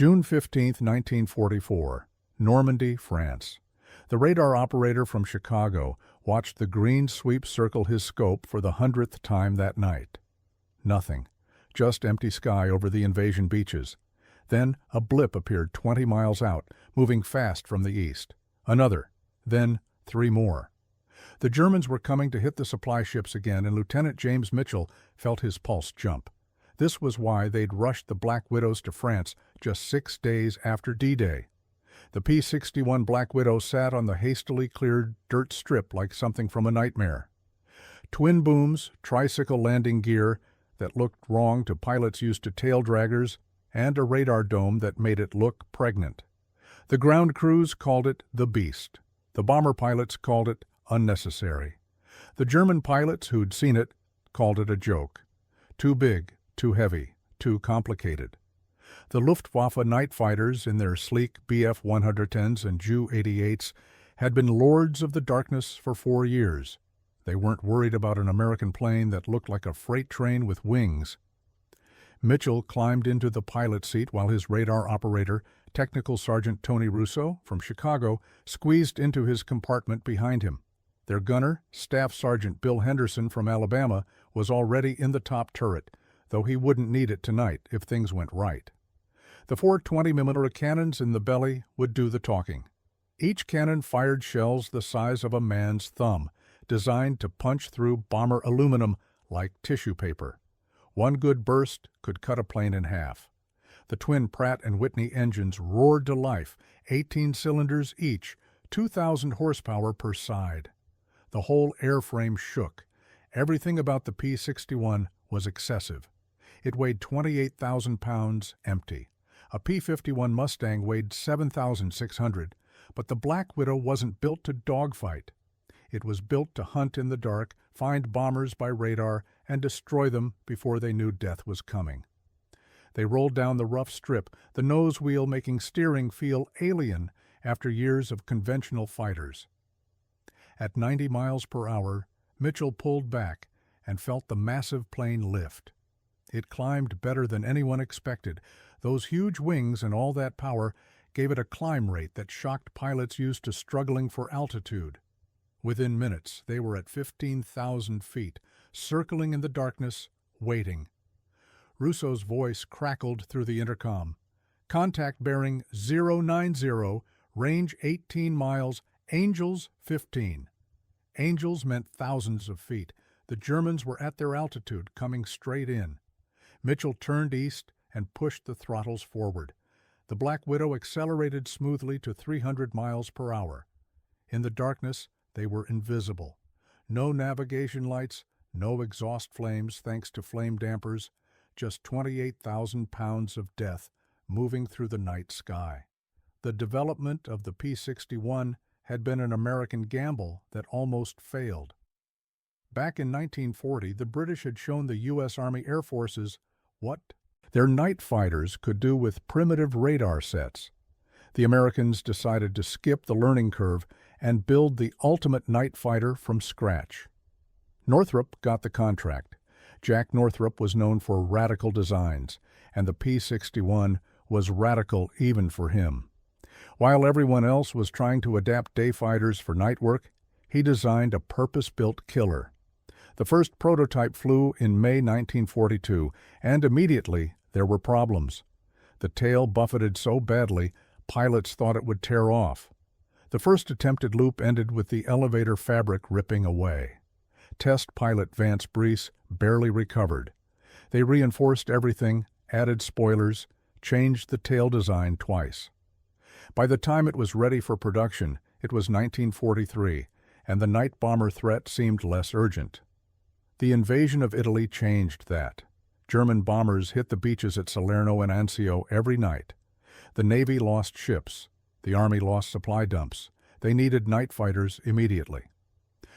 June 15, 1944, Normandy, France. The radar operator from Chicago watched the green sweep circle his scope for the 100th time that night. Nothing, just empty sky over the invasion beaches. Then a blip appeared 20 miles out, moving fast from the east. Another, then 3 more. The Germans were coming to hit the supply ships again, and Lieutenant James Mitchell felt his pulse jump. This was why they'd rushed the Black Widows to France just 6 days after D-Day. The P-61 Black Widow sat on the hastily cleared dirt strip like something from a nightmare. Twin booms, tricycle landing gear that looked wrong to pilots used to tail draggers, and a radar dome that made it look pregnant. The ground crews called it the Beast. The bomber pilots called it unnecessary. The German pilots who'd seen it called it a joke. Too big, too heavy, too complicated. The Luftwaffe night fighters in their sleek Bf-110s and Ju-88s had been lords of the darkness for 4 years. They weren't worried about an American plane that looked like a freight train with wings. Mitchell climbed into the pilot seat while his radar operator, Technical Sergeant Tony Russo from Chicago, squeezed into his compartment behind him. Their gunner, Staff Sergeant Bill Henderson from Alabama, was already in the top turret, though he wouldn't need it tonight if things went right. The 4 20mm cannons in the belly would do the talking. Each cannon fired shells the size of a man's thumb, designed to punch through bomber aluminum like tissue paper. One good burst could cut a plane in half. The twin Pratt & Whitney engines roared to life, 18 cylinders each, 2,000 horsepower per side. The whole airframe shook. Everything about the P-61 was excessive. It weighed 28,000 pounds empty. A P-51 Mustang weighed 7,600, but the Black Widow wasn't built to dogfight. It was built to hunt in the dark, find bombers by radar, and destroy them before they knew death was coming. They rolled down the rough strip, the nose wheel making steering feel alien after years of conventional fighters. At 90 miles per hour, Mitchell pulled back and felt the massive plane lift. It climbed better than anyone expected. Those huge wings and all that power gave it a climb rate that shocked pilots used to struggling for altitude. Within minutes, they were at 15,000 feet, circling in the darkness, waiting. Russo's voice crackled through the intercom. Contact bearing 090, range 18 miles, Angels 15. Angels meant thousands of feet. The Germans were at their altitude, coming straight in. Mitchell turned east and pushed the throttles forward. The Black Widow accelerated smoothly to 300 miles per hour. In the darkness, they were invisible. No navigation lights, no exhaust flames thanks to flame dampers, just 28,000 pounds of death moving through the night sky. The development of the P-61 had been an American gamble that almost failed. Back in 1940, the British had shown the U.S. Army Air Forces what their night fighters could do with primitive radar sets. The Americans decided to skip the learning curve and build the ultimate night fighter from scratch. Northrop got the contract. Jack Northrop was known for radical designs, and the P-61 was radical even for him. While everyone else was trying to adapt day fighters for night work, he designed a purpose-built killer. The first prototype flew in May 1942, and immediately there were problems. The tail buffeted so badly, pilots thought it would tear off. The first attempted loop ended with the elevator fabric ripping away. Test pilot Vance Breese barely recovered. They reinforced everything, added spoilers, changed the tail design twice. By the time it was ready for production, it was 1943, and the night bomber threat seemed less urgent. The invasion of Italy changed that. German bombers hit the beaches at Salerno and Anzio every night. The Navy lost ships. The Army lost supply dumps. They needed night fighters immediately.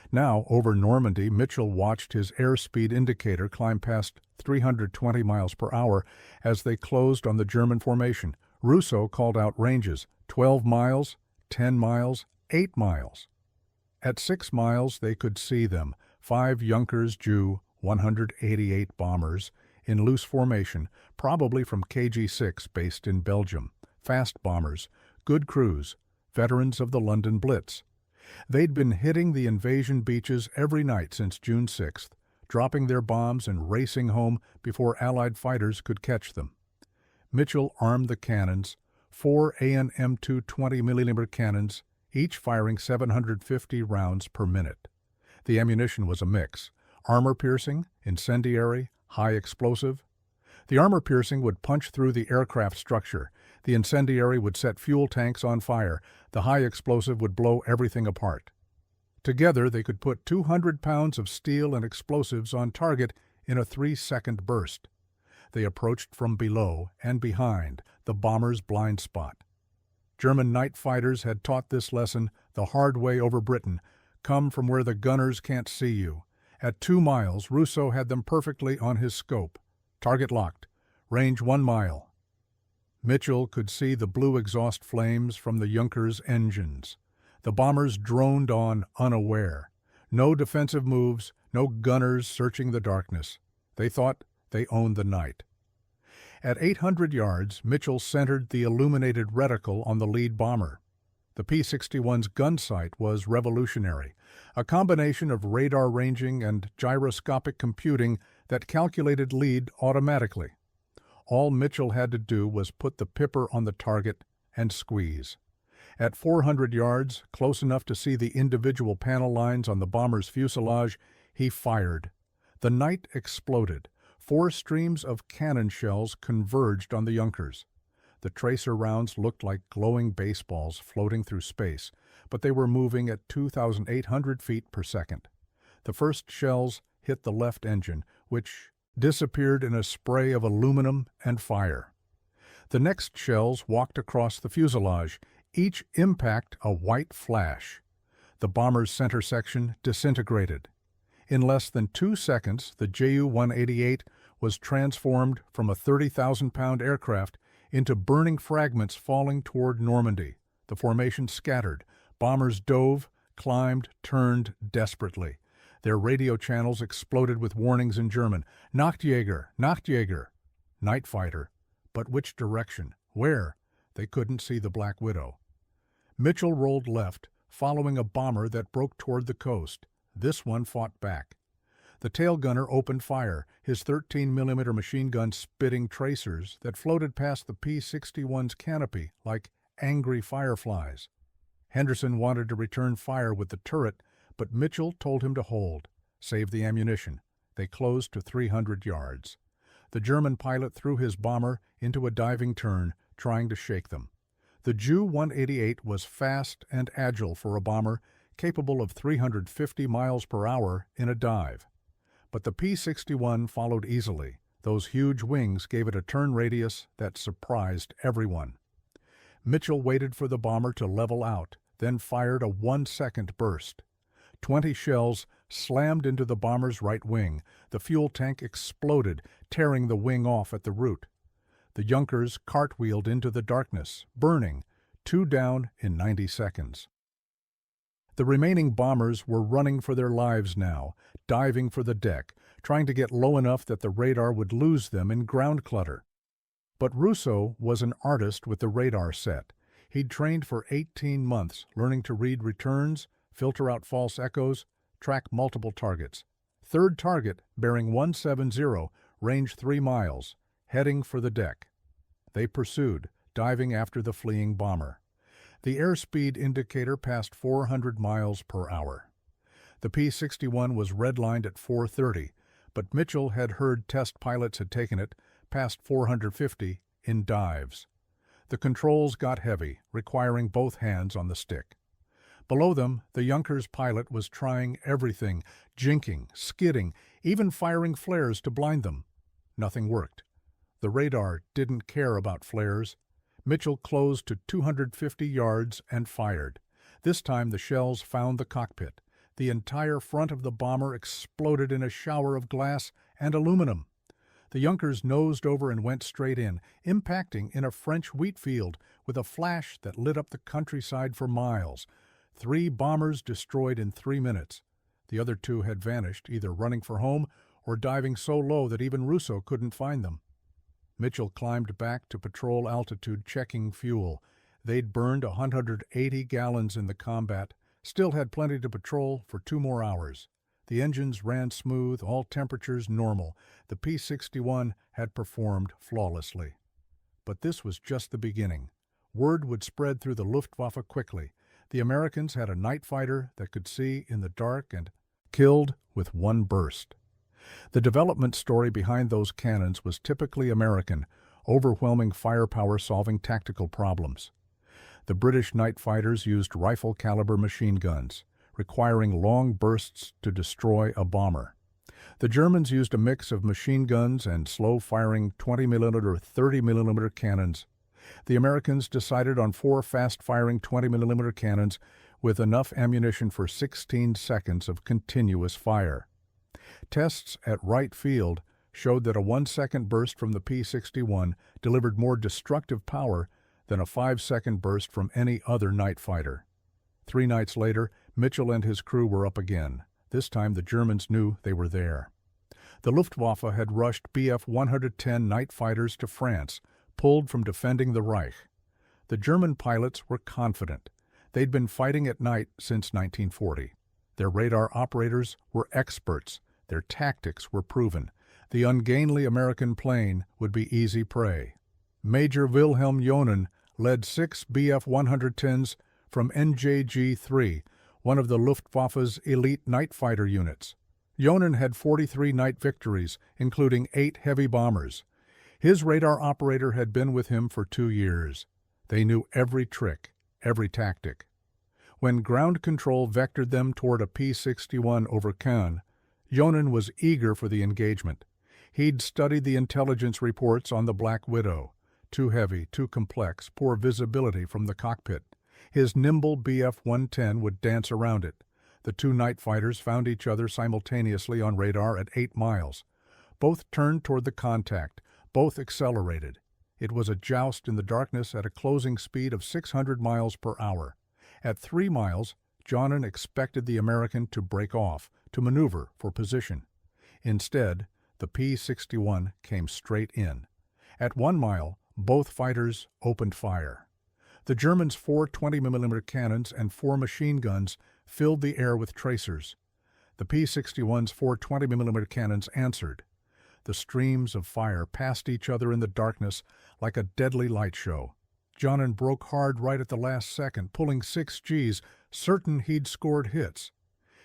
Now, over Normandy, Mitchell watched his airspeed indicator climb past 320 miles per hour as they closed on the German formation. Russo called out ranges, 12 miles, 10 miles, 8 miles. At 6 miles, they could see them, 5 Junkers Ju 188 bombers in loose formation, probably from KG-6 based in Belgium. Fast bombers, good crews, veterans of the London Blitz. They'd been hitting the invasion beaches every night since June 6th, dropping their bombs and racing home before Allied fighters could catch them. Mitchell armed the cannons, 4 AN/M2 20mm cannons, each firing 750 rounds per minute. The ammunition was a mix: armor-piercing, incendiary, high explosive. The armor-piercing would punch through the aircraft structure. The incendiary would set fuel tanks on fire. The high explosive would blow everything apart. Together, they could put 200 pounds of steel and explosives on target in a 3-second burst. They approached from below and behind, the bomber's blind spot. German night fighters had taught this lesson the hard way over Britain: come from where the gunners can't see you. At 2 miles, Rousseau had them perfectly on his scope. Target locked. Range 1 mile. Mitchell could see the blue exhaust flames from the Junkers' engines. The bombers droned on unaware. No defensive moves, no gunners searching the darkness. They thought they owned the night. At 800 yards, Mitchell centered the illuminated reticle on the lead bomber. The P-61's gun sight was revolutionary, a combination of radar ranging and gyroscopic computing that calculated lead automatically. All Mitchell had to do was put the pipper on the target and squeeze. At 400 yards, close enough to see the individual panel lines on the bomber's fuselage, he fired. The night exploded. 4 streams of cannon shells converged on the Junkers. The tracer rounds looked like glowing baseballs floating through space, but they were moving at 2,800 feet per second. The first shells hit the left engine, which disappeared in a spray of aluminum and fire. The next shells walked across the fuselage, each impact a white flash. The bomber's center section disintegrated. In less than 2 seconds, the Ju-188 was transformed from a 30,000-pound aircraft into burning fragments falling toward Normandy. The formation scattered. Bombers dove, climbed, turned desperately. Their radio channels exploded with warnings in German: Nachtjäger, Nachtjäger, night fighter. But which direction? Where? They couldn't see the Black Widow. Mitchell rolled left, following a bomber that broke toward the coast. This one fought back. The tail gunner opened fire, his 13mm machine gun spitting tracers that floated past the P-61's canopy like angry fireflies. Henderson wanted to return fire with the turret, but Mitchell told him to hold, save the ammunition. They closed to 300 yards. The German pilot threw his bomber into a diving turn, trying to shake them. The Ju-188 was fast and agile for a bomber, capable of 350 miles per hour in a dive. But the P-61 followed easily. Those huge wings gave it a turn radius that surprised everyone. Mitchell waited for the bomber to level out, then fired a 1-second burst. 20 shells slammed into the bomber's right wing. The fuel tank exploded, tearing the wing off at the root. The Junkers cartwheeled into the darkness, burning, 2 down in 90 seconds. The remaining bombers were running for their lives now, diving for the deck, trying to get low enough that the radar would lose them in ground clutter. But Rousseau was an artist with the radar set. He'd trained for 18 months, learning to read returns, filter out false echoes, track multiple targets. Third target, bearing 170, range 3 miles, heading for the deck. They pursued, diving after the fleeing bomber. The airspeed indicator passed 400 miles per hour. The P-61 was redlined at 430, but Mitchell had heard test pilots had taken it past 450 in dives. The controls got heavy, requiring both hands on the stick. Below them, the Junkers pilot was trying everything, jinking, skidding, even firing flares to blind them. Nothing worked. The radar didn't care about flares. Mitchell closed to 250 yards and fired. This time the shells found the cockpit. The entire front of the bomber exploded in a shower of glass and aluminum. The Junkers nosed over and went straight in, impacting in a French wheat field with a flash that lit up the countryside for miles. 3 bombers destroyed in 3 minutes. The other 2 had vanished, either running for home or diving so low that even Russo couldn't find them. Mitchell climbed back to patrol altitude checking fuel. They'd burned 180 gallons in the combat, still had plenty to patrol for 2 more hours. The engines ran smooth, all temperatures normal. The P-61 had performed flawlessly. But this was just the beginning. Word would spread through the Luftwaffe quickly. The Americans had a night fighter that could see in the dark and killed with one burst. The development story behind those cannons was typically American, overwhelming firepower solving tactical problems. The British night fighters used rifle-caliber machine guns, requiring long bursts to destroy a bomber. The Germans used a mix of machine guns and slow-firing 20mm or 30mm cannons. The Americans decided on 4 fast-firing 20mm cannons with enough ammunition for 16 seconds of continuous fire. Tests at Wright Field showed that a 1-second burst from the P-61 delivered more destructive power than a 5-second burst from any other night fighter. 3 nights later, Mitchell and his crew were up again. This time the Germans knew they were there. The Luftwaffe had rushed Bf-110 night fighters to France, pulled from defending the Reich. The German pilots were confident. They'd been fighting at night since 1940. Their radar operators were experts. Their tactics were proven. The ungainly American plane would be easy prey. Major Wilhelm Jonen led 6 Bf-110s from NJG-3, one of the Luftwaffe's elite night fighter units. Jonen had 43 night victories, including 8 heavy bombers. His radar operator had been with him for 2 years. They knew every trick, every tactic. When ground control vectored them toward a P-61 over Caen, Jonen was eager for the engagement. He'd studied the intelligence reports on the Black Widow. Too heavy, too complex, poor visibility from the cockpit. His nimble Bf-110 would dance around it. The 2 night fighters found each other simultaneously on radar at 8 miles. Both turned toward the contact. Both accelerated. It was a joust in the darkness at a closing speed of 600 miles per hour. At 3 miles, Jonen expected the American to break off, to maneuver for position. Instead, the P-61 came straight in. At 1 mile, both fighters opened fire. The Germans' 4 20mm cannons and 4 machine guns filled the air with tracers. The P-61's 4 20mm cannons answered. The streams of fire passed each other in the darkness like a deadly light show. Jonen broke hard right at the last second, pulling 6 Gs, certain he'd scored hits.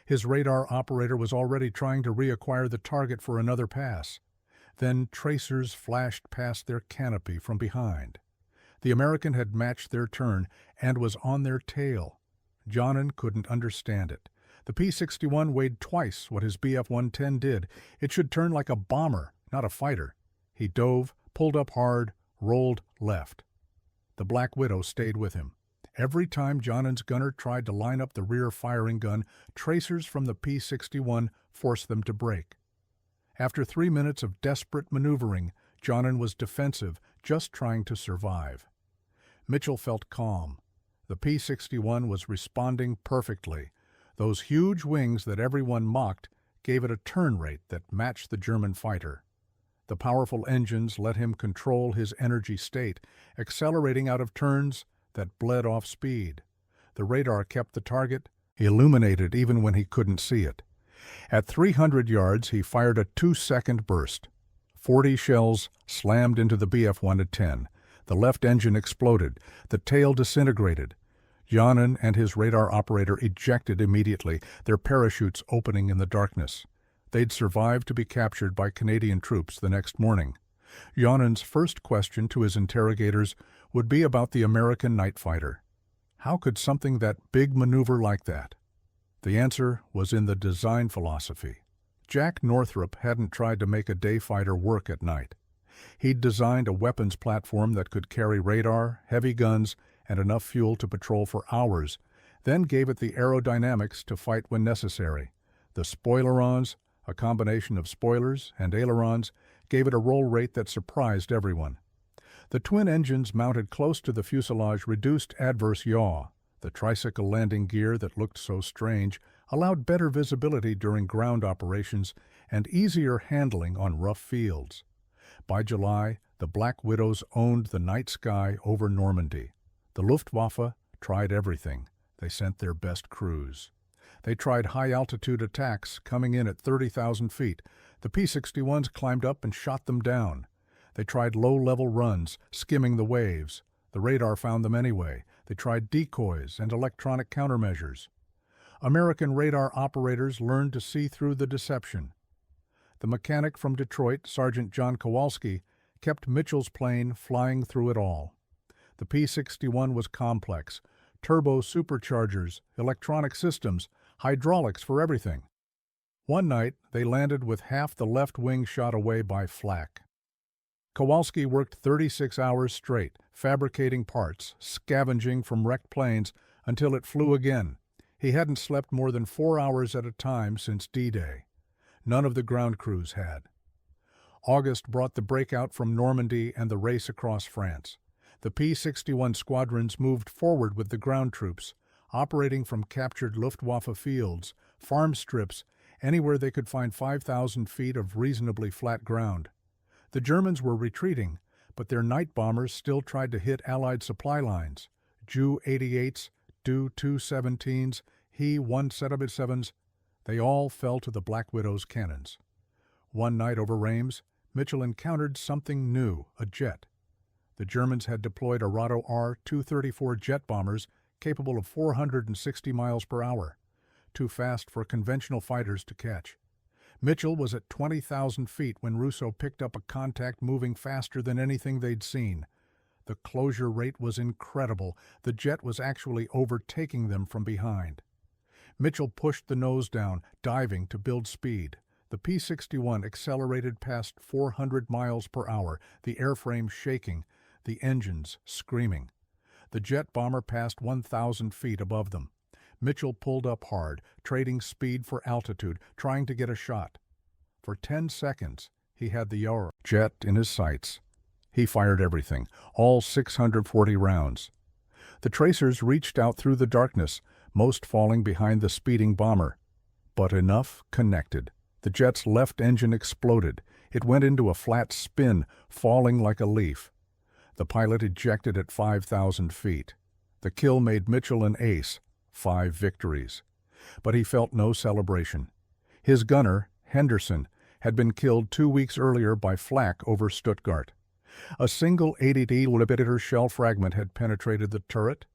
His radar operator was already trying to reacquire the target for another pass. Then tracers flashed past their canopy from behind. The American had matched their turn and was on their tail. Jonen couldn't understand it. The P-61 weighed twice what his Bf-110 did. It should turn like a bomber, not a fighter. He dove, pulled up hard, rolled left. The Black Widow stayed with him. Every time Jonen's gunner tried to line up the rear firing gun, tracers from the P-61 forced them to break. After 3 minutes of desperate maneuvering, Jonen was defensive, just trying to survive. Mitchell felt calm. The P-61 was responding perfectly. Those huge wings that everyone mocked gave it a turn rate that matched the German fighter. The powerful engines let him control his energy state, accelerating out of turns that bled off speed. The radar kept the target illuminated even when he couldn't see it. At 300 yards, he fired a 2-second burst. 40 shells slammed into the Bf-110. The left engine exploded. The tail disintegrated. Jonen and his radar operator ejected immediately, their parachutes opening in the darkness. They'd survived to be captured by Canadian troops the next morning. Jonen's first question to his interrogators would be about the American night fighter. How could something that big maneuver like that? The answer was in the design philosophy. Jack Northrop hadn't tried to make a day fighter work at night. He'd designed a weapons platform that could carry radar, heavy guns, and enough fuel to patrol for hours, then gave it the aerodynamics to fight when necessary. The spoilerons, a combination of spoilers and ailerons, gave it a roll rate that surprised everyone. The twin engines mounted close to the fuselage reduced adverse yaw. The tricycle landing gear that looked so strange allowed better visibility during ground operations and easier handling on rough fields. By July, the Black Widows owned the night sky over Normandy. The Luftwaffe tried everything. They sent their best crews. They tried high-altitude attacks, coming in at 30,000 feet. The P-61s climbed up and shot them down. They tried low-level runs, skimming the waves. The radar found them anyway. They tried decoys and electronic countermeasures. American radar operators learned to see through the deception. The mechanic from Detroit, Sergeant John Kowalski, kept Mitchell's plane flying through it all. The P-61 was complex. Turbo superchargers, electronic systems, hydraulics for everything. One night, they landed with half the left wing shot away by flak. Kowalski worked 36 hours straight, fabricating parts, scavenging from wrecked planes until it flew again. He hadn't slept more than 4 hours at a time since D-Day. None of the ground crews had. August brought the breakout from Normandy and the race across France. The P-61 squadrons moved forward with the ground troops, operating from captured Luftwaffe fields, farm strips, anywhere they could find 5,000 feet of reasonably flat ground. The Germans were retreating, but their night bombers still tried to hit Allied supply lines. Ju-88s, Du-217s, He-177s, they all fell to the Black Widow's cannons. One night over Reims, Mitchell encountered something new, a jet. The Germans had deployed Arado R-234 jet bombers capable of 460 miles per hour, too fast for conventional fighters to catch. Mitchell was at 20,000 feet when Russo picked up a contact moving faster than anything they'd seen. The closure rate was incredible. The jet was actually overtaking them from behind. Mitchell pushed the nose down, diving to build speed. The P-61 accelerated past 400 miles per hour, the airframe shaking, the engines screaming. The jet bomber passed 1,000 feet above them. Mitchell pulled up hard, trading speed for altitude, trying to get a shot. For 10 seconds, he had the Euro jet in his sights. He fired everything, all 640 rounds. The tracers reached out through the darkness, most falling behind the speeding bomber. But enough connected. The jet's left engine exploded. It went into a flat spin, falling like a leaf. The pilot ejected at 5,000 feet. The kill made Mitchell an ace, 5 victories. But he felt no celebration. His gunner, Henderson, had been killed 2 weeks earlier by flak over Stuttgart. A single 80D shell fragment had penetrated the turret.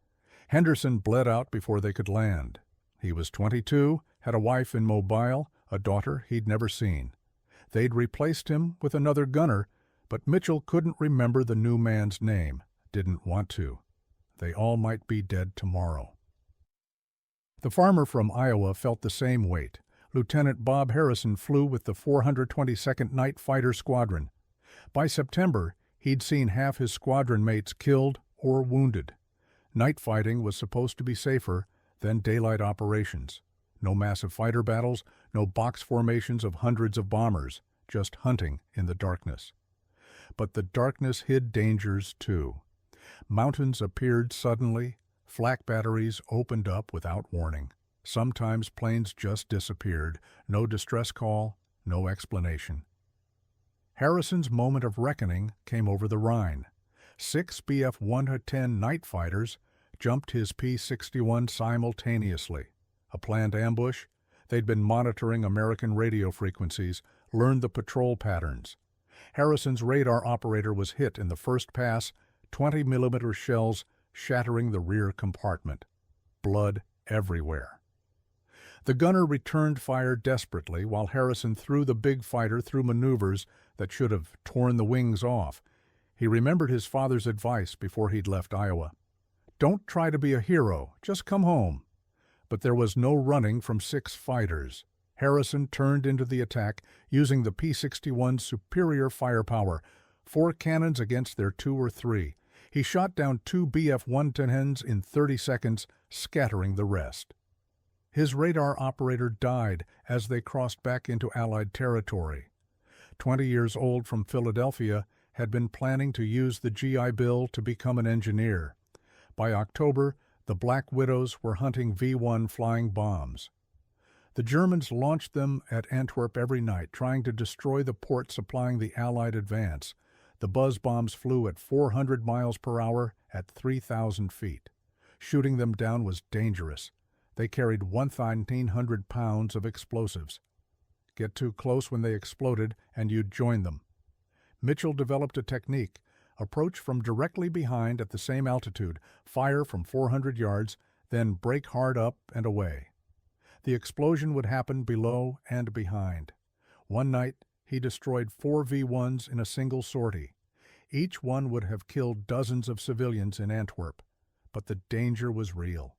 Henderson bled out before they could land. He was 22, had a wife in Mobile, a daughter he'd never seen. They'd replaced him with another gunner, but Mitchell couldn't remember the new man's name, didn't want to. They all might be dead tomorrow. The farmer from Iowa felt the same weight. Lieutenant Bob Harrison flew with the 422nd Night Fighter Squadron. By September, he'd seen half his squadron mates killed or wounded. Night fighting was supposed to be safer than daylight operations. No massive fighter battles, no box formations of hundreds of bombers, just hunting in the darkness. But the darkness hid dangers too. Mountains appeared suddenly, flak batteries opened up without warning. Sometimes planes just disappeared, no distress call, no explanation. Harrison's moment of reckoning came over the Rhine. 6 Bf-110 night fighters jumped his P-61 simultaneously. A planned ambush? They'd been monitoring American radio frequencies, learned the patrol patterns. Harrison's radar operator was hit in the first pass, 20mm shells shattering the rear compartment. Blood everywhere. The gunner returned fire desperately while Harrison threw the big fighter through maneuvers that should have torn the wings off. He remembered his father's advice before he'd left Iowa. Don't try to be a hero, just come home. But there was no running from 6 fighters. Harrison turned into the attack using the P-61's superior firepower, 4 cannons against their 2 or 3. He shot down 2 Bf-110s in 30 seconds, scattering the rest. His radar operator died as they crossed back into Allied territory. 20 years old from Philadelphia, had been planning to use the GI Bill to become an engineer. By October, the Black Widows were hunting V-1 flying bombs. The Germans launched them at Antwerp every night, trying to destroy the port supplying the Allied advance. The buzz bombs flew at 400 miles per hour at 3,000 feet. Shooting them down was dangerous. They carried 1,900 pounds of explosives. Get too close when they exploded and you'd join them. Mitchell developed a technique: approach from directly behind at the same altitude, fire from 400 yards, then brake hard up and away. The explosion would happen below and behind. One night, he destroyed 4 V-1s in a single sortie. Each one would have killed dozens of civilians in Antwerp. But the danger was real.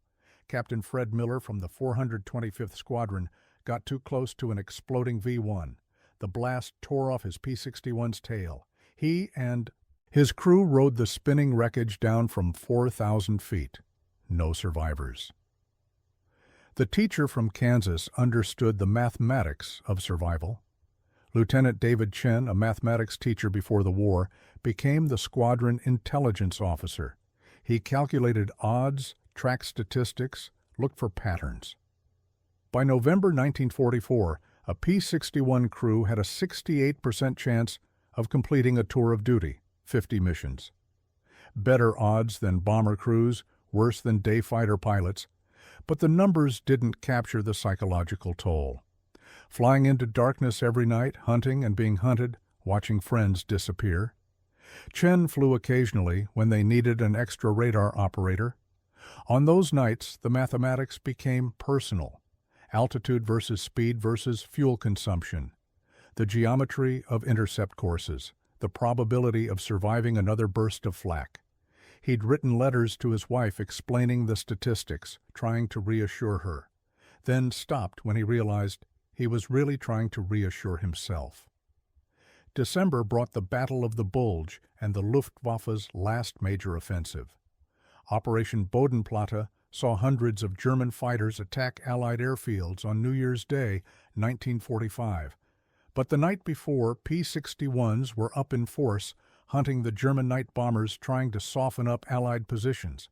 Captain Fred Miller from the 425th Squadron got too close to an exploding V-1. The blast tore off his P-61's tail. He and his crew rode the spinning wreckage down from 4,000 feet. No survivors. The teacher from Kansas understood the mathematics of survival. Lieutenant David Chen, a mathematics teacher before the war, became the squadron intelligence officer. He calculated odds, tracked statistics, looked for patterns. By November 1944, a P-61 crew had a 68% chance of completing a tour of duty, 50 missions. Better odds than bomber crews, worse than day fighter pilots, but the numbers didn't capture the psychological toll. Flying into darkness every night, hunting and being hunted, watching friends disappear. Chen flew occasionally when they needed an extra radar operator. On those nights, the mathematics became personal. Altitude versus speed versus fuel consumption. The geometry of intercept courses. The probability of surviving another burst of flak. He'd written letters to his wife explaining the statistics, trying to reassure her, then stopped when he realized he was really trying to reassure himself. December brought the Battle of the Bulge and the Luftwaffe's last major offensive. Operation Bodenplatte saw hundreds of German fighters attack Allied airfields on New Year's Day, 1945. But the night before, P-61s were up in force, hunting the German night bombers trying to soften up Allied positions.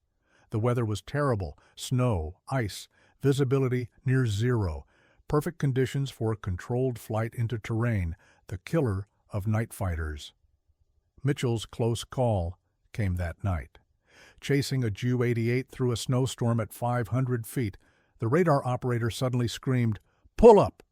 The weather was terrible: snow, ice, visibility near zero, perfect conditions for controlled flight into terrain, the killer of night fighters. Mitchell's close call came that night. Chasing a Ju-88 through a snowstorm at 500 feet, the radar operator suddenly screamed, "Pull up!"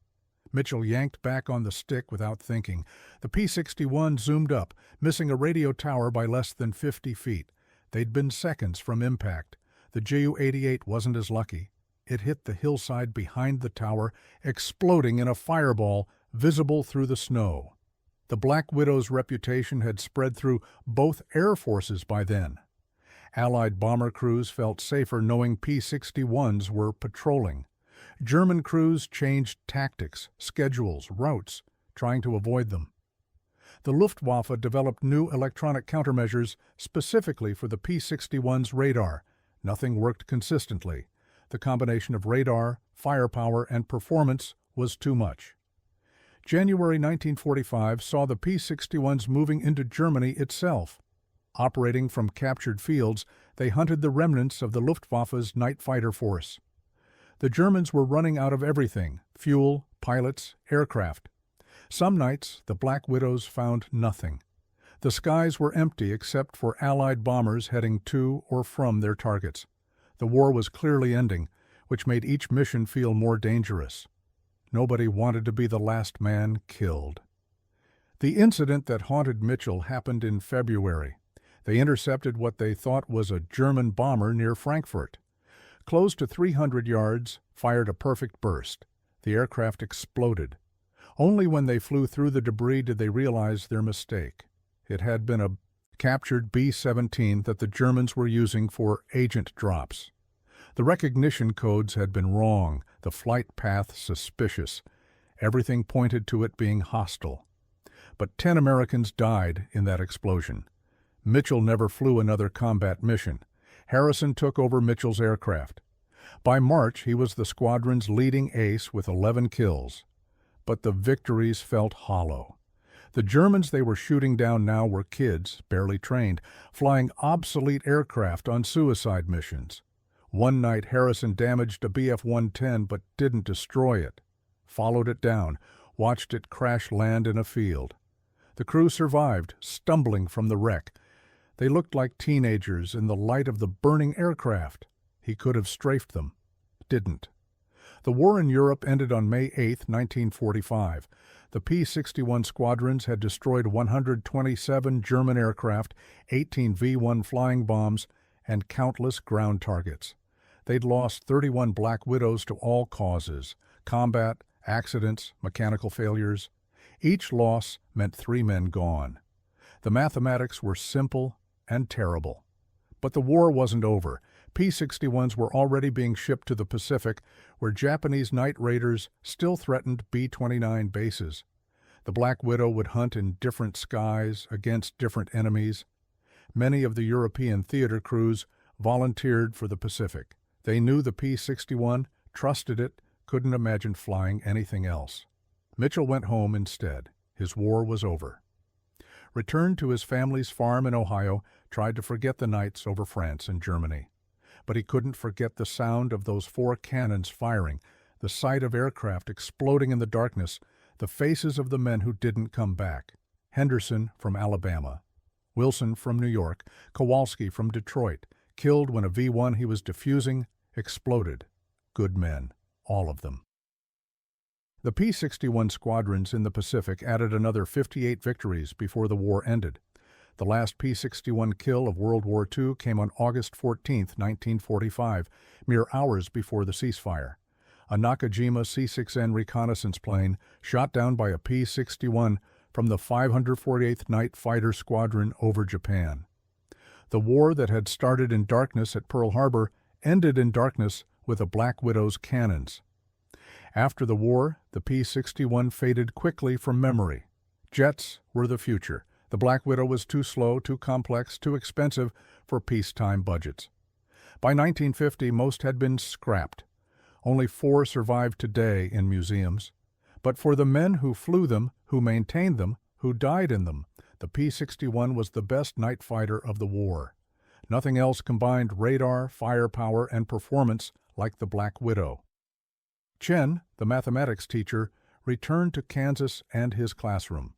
Mitchell yanked back on the stick without thinking. The P-61 zoomed up, missing a radio tower by less than 50 feet. They'd been seconds from impact. The Ju-88 wasn't as lucky. It hit the hillside behind the tower, exploding in a fireball visible through the snow. The Black Widow's reputation had spread through both air forces by then. Allied bomber crews felt safer knowing P-61s were patrolling. German crews changed tactics, schedules, routes, trying to avoid them. The Luftwaffe developed new electronic countermeasures specifically for the P-61's radar. Nothing worked consistently. The combination of radar, firepower, and performance was too much. January 1945 saw the P-61s moving into Germany itself. Operating from captured fields, they hunted the remnants of the Luftwaffe's night fighter force. The Germans were running out of everything: fuel, pilots, aircraft. Some nights, the Black Widows found nothing. The skies were empty except for Allied bombers heading to or from their targets. The war was clearly ending, which made each mission feel more dangerous. Nobody wanted to be the last man killed. The incident that haunted Mitchell happened in February. They intercepted what they thought was a German bomber near Frankfurt. Close to 300 yards, fired a perfect burst. The aircraft exploded. Only when they flew through the debris did they realize their mistake. It had been a captured B-17 that the Germans were using for agent drops. The recognition codes had been wrong, the flight path suspicious. Everything pointed to it being hostile. But 10 Americans died in that explosion. Mitchell never flew another combat mission. Harrison took over Mitchell's aircraft. By March, he was the squadron's leading ace with 11 kills. But the victories felt hollow. The Germans they were shooting down now were kids, barely trained, flying obsolete aircraft on suicide missions. One night Harrison damaged a Bf-110 but didn't destroy it. Followed it down, watched it crash land in a field. The crew survived, stumbling from the wreck. They looked like teenagers in the light of the burning aircraft. He could have strafed them. Didn't. The war in Europe ended on May 8, 1945. The P-61 squadrons had destroyed 127 German aircraft, 18 V-1 flying bombs, and countless ground targets. They'd lost 31 Black Widows to all causes: combat, accidents, mechanical failures. Each loss meant 3 men gone. The mathematics were simple and terrible. But the war wasn't over. P-61s were already being shipped to the Pacific, where Japanese night raiders still threatened B-29 bases. The Black Widow would hunt in different skies against different enemies. Many of the European theater crews volunteered for the Pacific. They knew the P-61, trusted it, couldn't imagine flying anything else. Mitchell went home instead. His war was over. Returned to his family's farm in Ohio, tried to forget the nights over France and Germany. But he couldn't forget the sound of those 4 cannons firing, the sight of aircraft exploding in the darkness, the faces of the men who didn't come back. Henderson from Alabama, Wilson from New York, Kowalski from Detroit, killed when a V-1 he was defusing exploded. Good men, all of them. The P-61 squadrons in the Pacific added another 58 victories before the war ended. The last P-61 kill of World War II came on August 14, 1945, mere hours before the ceasefire. A Nakajima C-6N reconnaissance plane shot down by a P-61 from the 548th Night Fighter Squadron over Japan. The war that had started in darkness at Pearl Harbor ended in darkness with a Black Widow's cannons. After the war, the P-61 faded quickly from memory. Jets were the future. The Black Widow was too slow, too complex, too expensive for peacetime budgets. By 1950, most had been scrapped. Only 4 survive today in museums. But for the men who flew them, who maintained them, who died in them, the P-61 was the best night fighter of the war. Nothing else combined radar, firepower, and performance like the Black Widow. Chen, the mathematics teacher, returned to Kansas and his classroom.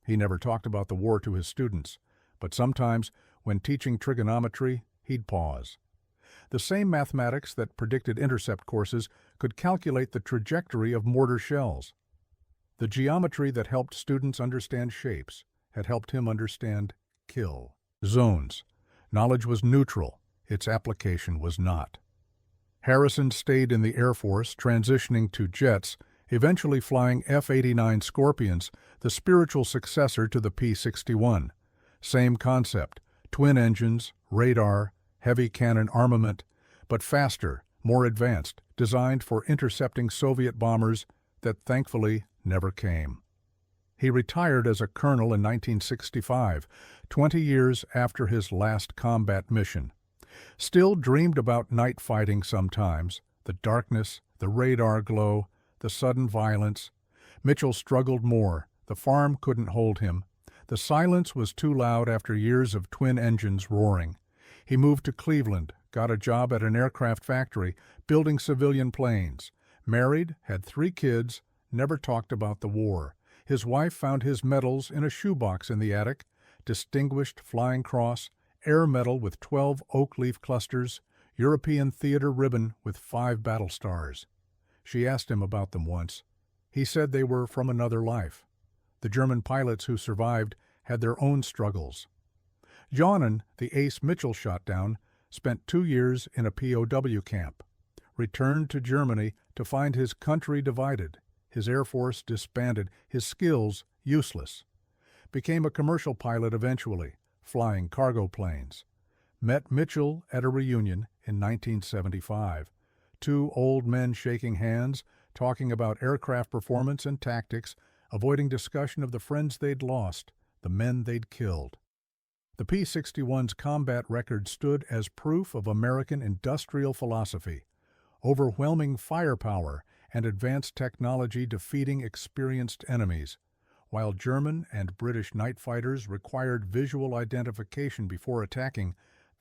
He never talked about the war to his students, but sometimes, when teaching trigonometry, he'd pause. The same mathematics that predicted intercept courses could calculate the trajectory of mortar shells. The geometry that helped students understand shapes had helped him understand kill zones. Knowledge was neutral, its application was not. Harrison stayed in the Air Force, transitioning to jets, eventually flying F-89 Scorpions, the spiritual successor to the P-61. Same concept, twin engines, radar, heavy cannon armament, but faster, more advanced, designed for intercepting Soviet bombers that thankfully never came. He retired as a colonel in 1965, 20 years after his last combat mission. Still dreamed about night fighting sometimes, the darkness, the radar glow, the sudden violence. Mitchell struggled more. The farm couldn't hold him. The silence was too loud after years of twin engines roaring. He moved to Cleveland, got a job at an aircraft factory, building civilian planes. Married, had 3 kids, never talked about the war. His wife found his medals in a shoebox in the attic, Distinguished Flying Cross, Air Medal with 12 oak leaf clusters, European Theater Ribbon with 5 battle stars. She asked him about them once. He said they were from another life. The German pilots who survived had their own struggles. Jonan, the ace Mitchell shot down, spent 2 years in a POW camp. Returned to Germany to find his country divided, his Air Force disbanded, his skills useless. Became a commercial pilot eventually, flying cargo planes. Met Mitchell at a reunion in 1975. 2 old men shaking hands, talking about aircraft performance and tactics, avoiding discussion of the friends they'd lost, the men they'd killed. The P-61's combat record stood as proof of American industrial philosophy, overwhelming firepower and advanced technology defeating experienced enemies. While German and British night fighters required visual identification before attacking,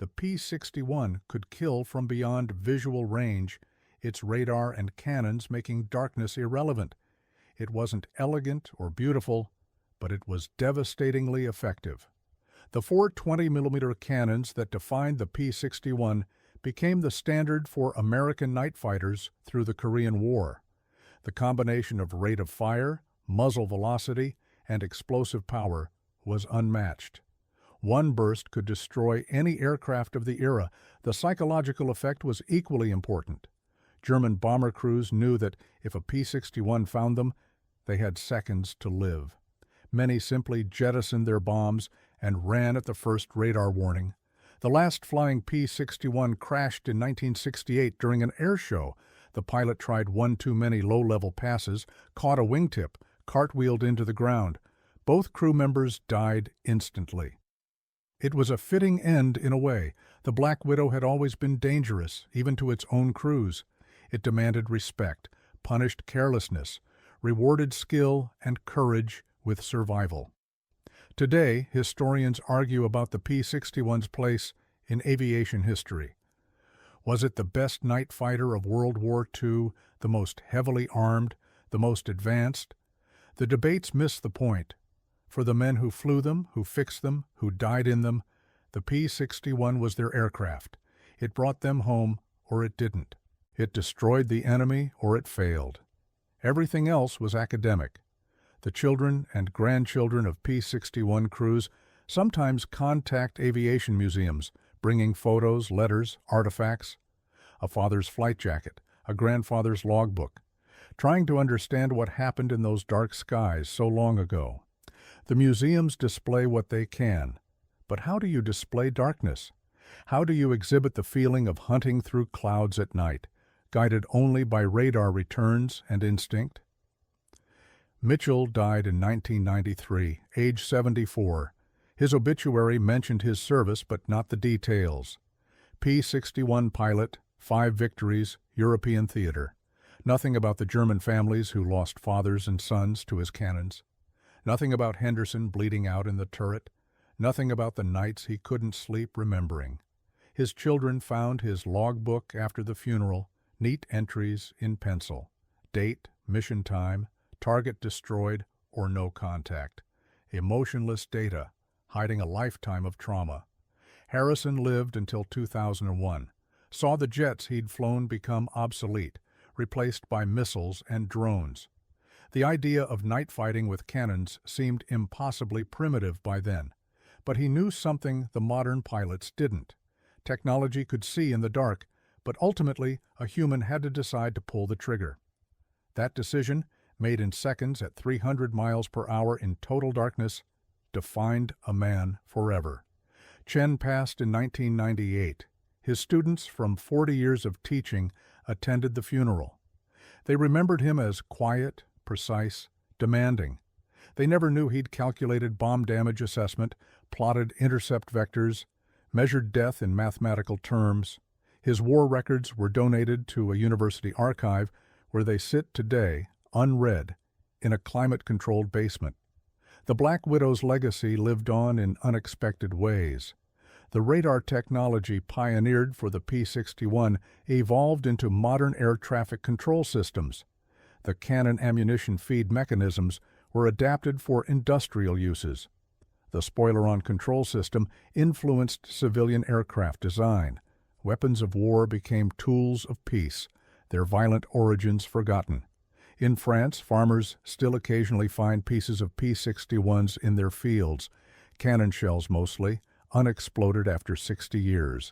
The P-61 could kill from beyond visual range, its radar and cannons making darkness irrelevant. It wasn't elegant or beautiful, but it was devastatingly effective. The four 20mm cannons that defined the P-61 became the standard for American night fighters through the Korean War. The combination of rate of fire, muzzle velocity, and explosive power was unmatched. One burst could destroy any aircraft of the era. The psychological effect was equally important. German bomber crews knew that if a P-61 found them, they had seconds to live. Many simply jettisoned their bombs and ran at the first radar warning. The last flying P-61 crashed in 1968 during an air show. The pilot tried one too many low-level passes, caught a wingtip, cartwheeled into the ground. Both crew members died instantly. It was a fitting end in a way. The Black Widow had always been dangerous, even to its own crews. It demanded respect, punished carelessness, rewarded skill and courage with survival. Today, historians argue about the P-61's place in aviation history. Was it the best night fighter of World War II, the most heavily armed, the most advanced? The debates miss the point. For the men who flew them, who fixed them, who died in them, the P-61 was their aircraft. It brought them home, or it didn't. It destroyed the enemy, or it failed. Everything else was academic. The children and grandchildren of P-61 crews sometimes contact aviation museums, bringing photos, letters, artifacts, a father's flight jacket, a grandfather's logbook, trying to understand what happened in those dark skies so long ago. The museums display what they can, but how do you display darkness? How do you exhibit the feeling of hunting through clouds at night, guided only by radar returns and instinct? Mitchell died in 1993, age 74. His obituary mentioned his service but not the details. P-61 pilot, 5 victories, European theater. Nothing about the German families who lost fathers and sons to his cannons. Nothing about Henderson bleeding out in the turret. Nothing about the nights he couldn't sleep remembering. His children found his logbook after the funeral, neat entries in pencil. Date, mission time, target destroyed or no contact. Emotionless data, hiding a lifetime of trauma. Harrison lived until 2001, saw the jets he'd flown become obsolete, replaced by missiles and drones. The idea of night fighting with cannons seemed impossibly primitive by then, but he knew something the modern pilots didn't. Technology could see in the dark, but ultimately a human had to decide to pull the trigger. That decision, made in seconds at 300 miles per hour in total darkness, defined a man forever. Chen passed in 1998. His students from 40 years of teaching attended the funeral. They remembered him as quiet, precise, demanding. They never knew he'd calculated bomb damage assessment, plotted intercept vectors, measured death in mathematical terms. His war records were donated to a university archive where they sit today, unread, in a climate-controlled basement. The Black Widow's legacy lived on in unexpected ways. The radar technology pioneered for the P-61 evolved into modern air traffic control systems. The cannon ammunition feed mechanisms were adapted for industrial uses. The spoiler-on control system influenced civilian aircraft design. Weapons of war became tools of peace, their violent origins forgotten. In France, farmers still occasionally find pieces of P-61s in their fields, cannon shells mostly, unexploded after 60 years.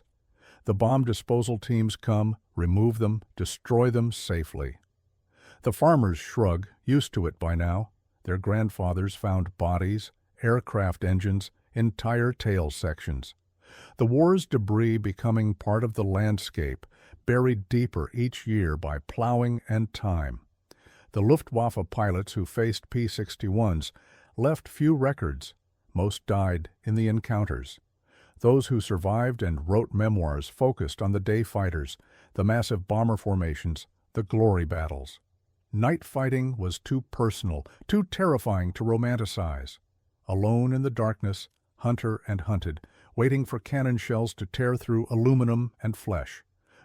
The bomb disposal teams come, remove them, destroy them safely. The farmers shrug, used to it by now. Their grandfathers found bodies, aircraft engines, entire tail sections. The war's debris becoming part of the landscape, buried deeper each year by plowing and time. The Luftwaffe pilots who faced P-61s left few records. Most died in the encounters. Those who survived and wrote memoirs focused on the day fighters, the massive bomber formations, the glory battles. Night fighting was too personal, too terrifying to romanticize. Alone in the darkness, hunter and hunted, waiting for cannon shells to tear through aluminum and flesh.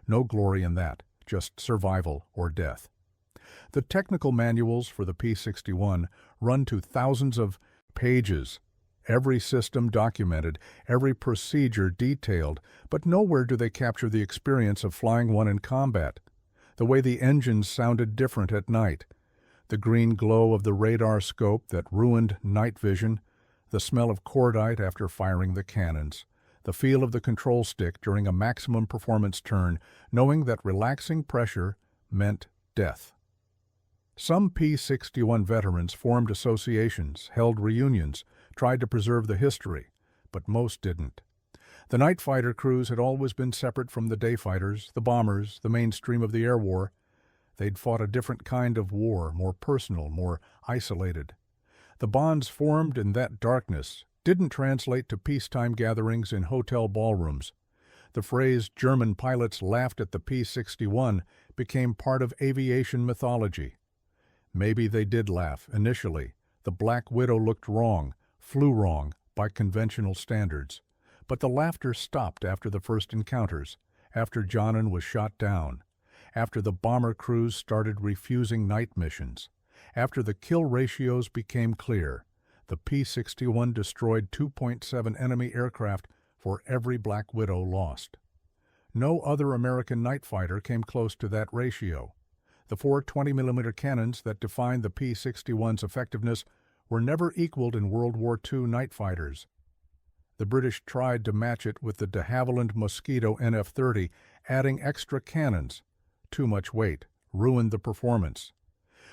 No glory in that, just survival or death. The technical manuals for the P-61 run to thousands of pages, every system documented, every procedure detailed, but nowhere do they capture the experience of flying one in combat. The way the engines sounded different at night, the green glow of the radar scope that ruined night vision, the smell of cordite after firing the cannons, the feel of the control stick during a maximum performance turn, knowing that relaxing pressure meant death. Some P-61 veterans formed associations, held reunions, tried to preserve the history, but most didn't. The night fighter crews had always been separate from the day fighters, the bombers, the mainstream of the air war. They'd fought a different kind of war, more personal, more isolated. The bonds formed in that darkness didn't translate to peacetime gatherings in hotel ballrooms. The phrase "German pilots laughed at the P-61" became part of aviation mythology. Maybe they did laugh initially. The Black Widow looked wrong, flew wrong by conventional standards. But the laughter stopped after the first encounters, after Johnnon was shot down, after the bomber crews started refusing night missions, after the kill ratios became clear. The P-61 destroyed 2.7 enemy aircraft for every Black Widow lost. No other American night fighter came close to that ratio. The 4 20mm cannons that defined the P-61's effectiveness were never equaled in World War II night fighters. The British tried to match it with the de Havilland Mosquito NF-30, adding extra cannons. Too much weight ruined the performance.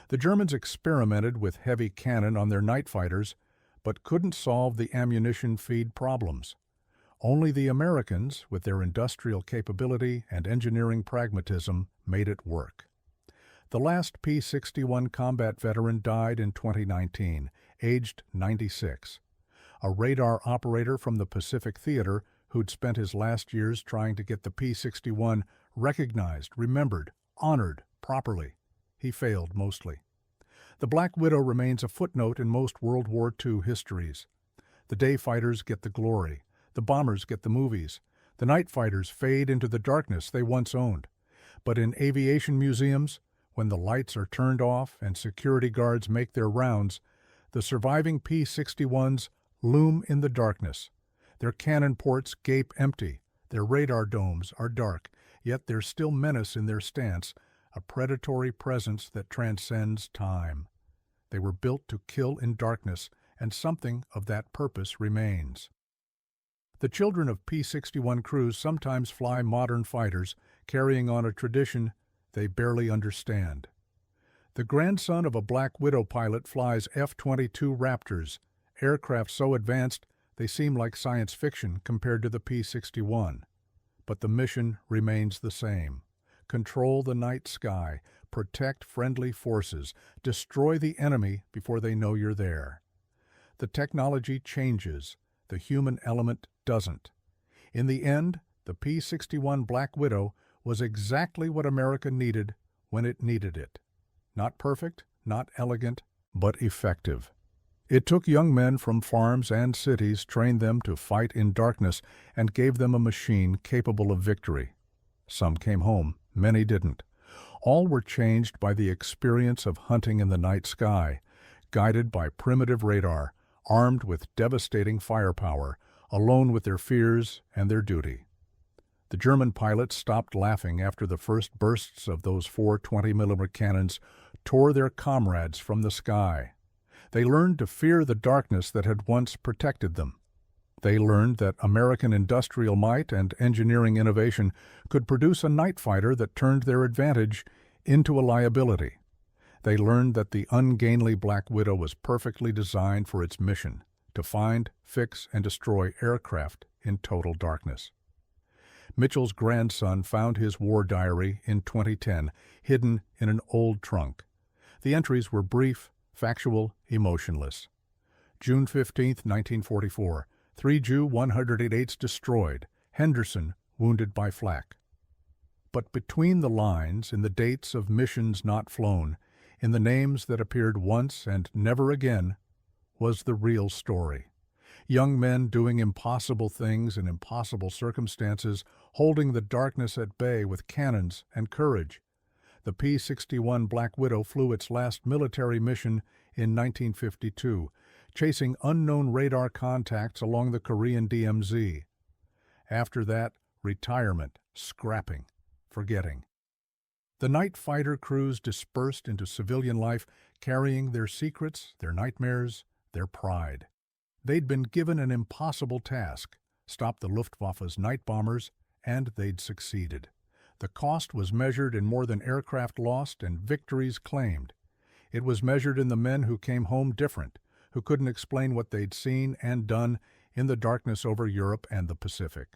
The Germans experimented with heavy cannon on their night fighters, but couldn't solve the ammunition feed problems. Only the Americans, with their industrial capability and engineering pragmatism, made it work. The last P-61 combat veteran died in 2019, aged 96. A radar operator from the Pacific Theater who'd spent his last years trying to get the P-61 recognized, remembered, honored properly. He failed mostly. The Black Widow remains a footnote in most World War II histories. The day fighters get the glory. The bombers get the movies. The night fighters fade into the darkness they once owned. But in aviation museums, when the lights are turned off and security guards make their rounds, the surviving P-61s loom in the darkness. Their cannon ports gape empty. Their radar domes are dark, yet there's still menace in their stance, a predatory presence that transcends time. They were built to kill in darkness, and something of that purpose remains. The children of P-61 crews sometimes fly modern fighters, carrying on a tradition they barely understand. The grandson of a Black Widow pilot flies F-22 Raptors, aircraft so advanced they seem like science fiction compared to the P-61. But the mission remains the same. Control the night sky, protect friendly forces, destroy the enemy before they know you're there. The technology changes, the human element doesn't. In the end, the P-61 Black Widow was exactly what America needed when it needed it. Not perfect, not elegant, but effective. It took young men from farms and cities, trained them to fight in darkness, and gave them a machine capable of victory. Some came home, many didn't. All were changed by the experience of hunting in the night sky, guided by primitive radar, armed with devastating firepower, alone with their fears and their duty. The German pilots stopped laughing after the first bursts of those 4 20mm cannons tore their comrades from the sky. They learned to fear the darkness that had once protected them. They learned that American industrial might and engineering innovation could produce a night fighter that turned their advantage into a liability. They learned that the ungainly Black Widow was perfectly designed for its mission, to find, fix, and destroy aircraft in total darkness. Mitchell's grandson found his war diary in 2010, hidden in an old trunk. The entries were brief, factual, emotionless. June 15, 1944. 3 Ju-188s destroyed. Henderson wounded by flak. But between the lines, in the dates of missions not flown, in the names that appeared once and never again, was the real story. Young men doing impossible things in impossible circumstances, holding the darkness at bay with cannons and courage. The P-61 Black Widow flew its last military mission in 1952, chasing unknown radar contacts along the Korean DMZ. After that, retirement, scrapping, forgetting. The night fighter crews dispersed into civilian life, carrying their secrets, their nightmares, their pride. They'd been given an impossible task: stop the Luftwaffe's night bombers, and they'd succeeded. The cost was measured in more than aircraft lost and victories claimed. It was measured in the men who came home different, who couldn't explain what they'd seen and done in the darkness over Europe and the Pacific.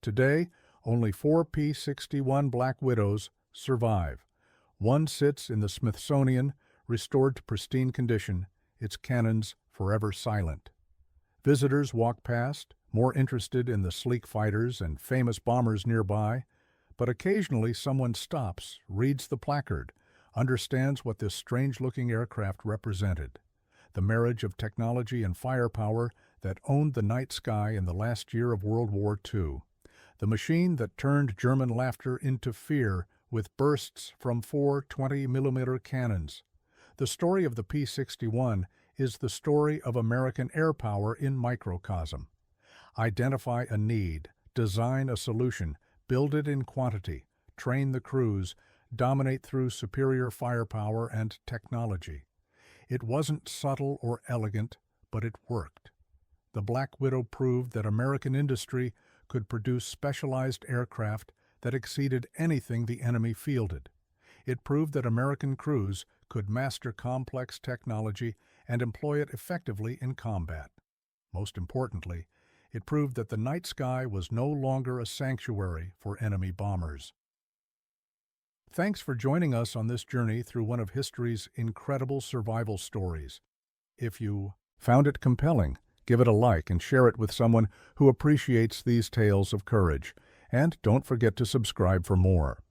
Today, only 4 P-61 Black Widows survive. One sits in the Smithsonian, restored to pristine condition, its cannons forever silent. Visitors walk past, more interested in the sleek fighters and famous bombers nearby, but occasionally someone stops, reads the placard, understands what this strange-looking aircraft represented: the marriage of technology and firepower that owned the night sky in the last year of World War II, the machine that turned German laughter into fear with bursts from 4 20mm cannons. The story of the P-61 is the story of American air power in microcosm. Identify a need, design a solution, build it in quantity, train the crews, dominate through superior firepower and technology. It wasn't subtle or elegant, but it worked. The Black Widow proved that American industry could produce specialized aircraft that exceeded anything the enemy fielded. It proved that American crews could master complex technology and employ it effectively in combat. Most importantly, it proved that the night sky was no longer a sanctuary for enemy bombers. Thanks for joining us on this journey through one of history's incredible survival stories. If you found it compelling, give it a like and share it with someone who appreciates these tales of courage. And don't forget to subscribe for more.